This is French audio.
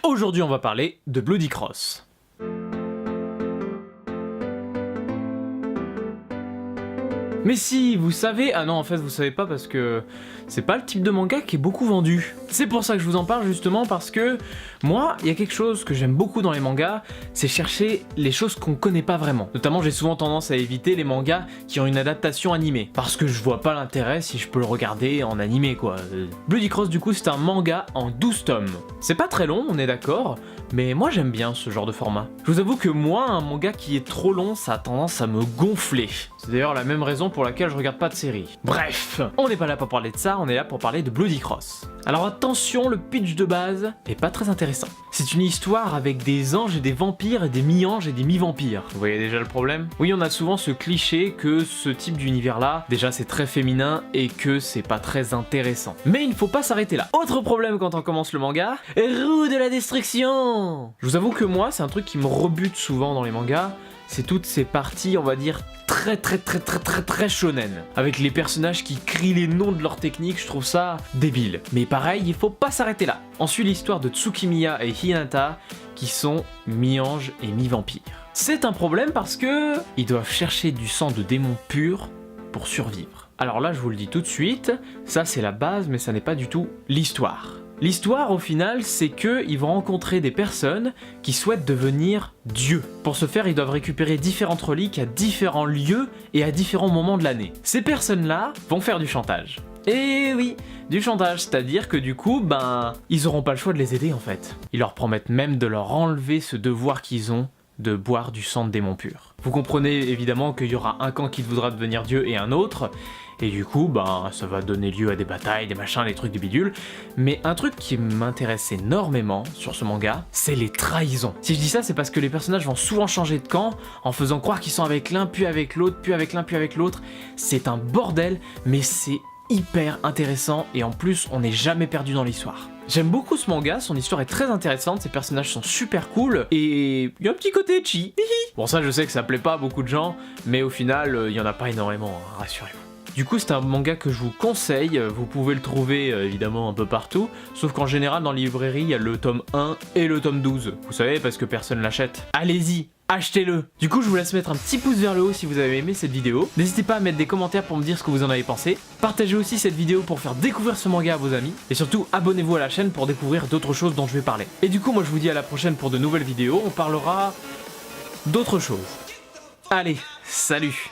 Aujourd'hui on va parler de Bloody Cross. Mais si, vous savez... Ah non, en fait, vous savez pas parce que c'est pas le type de manga qui est beaucoup vendu. C'est pour ça que je vous en parle justement parce que moi, il y a quelque chose que j'aime beaucoup dans les mangas, c'est chercher les choses qu'on connaît pas vraiment. Notamment, j'ai souvent tendance à éviter les mangas qui ont une adaptation animée. Parce que je vois pas l'intérêt si je peux le regarder en animé, quoi. Bloody Cross, du coup, c'est un manga en 12 tomes. C'est pas très long, on est d'accord, mais moi j'aime bien ce genre de format. Je vous avoue que moi, un manga qui est trop long, ça a tendance à me gonfler. C'est d'ailleurs la même raison pour laquelle je regarde pas de série. Bref, on n'est pas là pour parler de ça, on est là pour parler de Bloody Cross. Alors attention, le pitch de base est pas très intéressant. C'est une histoire avec des anges et des vampires et des mi-anges et des mi-vampires. Vous voyez déjà le problème? Oui, on a souvent ce cliché que ce type d'univers-là, déjà c'est très féminin et que c'est pas très intéressant. Mais il ne faut pas s'arrêter là. Autre problème quand on commence le manga, roue de la destruction. Je vous avoue que moi, c'est un truc qui me rebute souvent dans les mangas, c'est toutes ces parties, on va dire, très shonen. Avec les personnages qui crient les noms de leur technique, je trouve ça débile. Mais pareil, il faut pas s'arrêter là. On suit l'histoire de Tsukimiya et Hinata, qui sont mi-anges et mi-vampires. C'est un problème parce que ils doivent chercher du sang de démons purs pour survivre. Alors là, je vous le dis tout de suite, ça c'est la base, mais ça n'est pas du tout l'histoire. L'histoire, au final, c'est qu'ils vont rencontrer des personnes qui souhaitent devenir dieux. Pour ce faire, ils doivent récupérer différentes reliques à différents lieux et à différents moments de l'année. Ces personnes-là vont faire du chantage. Et oui, du chantage, c'est-à-dire que du coup, ils auront pas le choix de les aider en fait. Ils leur promettent même de leur enlever ce devoir qu'ils ont de boire du sang de démons purs. Vous comprenez évidemment qu'il y aura un camp qui voudra devenir dieu et un autre, et du coup, ça va donner lieu à des batailles, des machins, des trucs, des bidules. Mais un truc qui m'intéresse énormément sur ce manga, c'est les trahisons. Si je dis ça, c'est parce que les personnages vont souvent changer de camp, en faisant croire qu'ils sont avec l'un, puis avec l'autre, puis avec l'un, puis avec l'autre. C'est un bordel, mais c'est hyper intéressant, et en plus, on n'est jamais perdu dans l'histoire. J'aime beaucoup ce manga, son histoire est très intéressante, ses personnages sont super cool, et il y a un petit côté ecchi. Bon, ça, je sais que ça plaît pas à beaucoup de gens, mais au final, il y en a pas énormément, hein, rassurez-vous. Du coup, c'est un manga que je vous conseille, vous pouvez le trouver évidemment un peu partout, sauf qu'en général dans les librairies, il y a le tome 1 et le tome 12. Vous savez, parce que personne l'achète. Allez-y, achetez-le. Du coup, je vous laisse mettre un petit pouce vers le haut si vous avez aimé cette vidéo. N'hésitez pas à mettre des commentaires pour me dire ce que vous en avez pensé. Partagez aussi cette vidéo pour faire découvrir ce manga à vos amis. Et surtout, abonnez-vous à la chaîne pour découvrir d'autres choses dont je vais parler. Et du coup, moi je vous dis à la prochaine pour de nouvelles vidéos, on parlera d'autres choses. Allez, salut!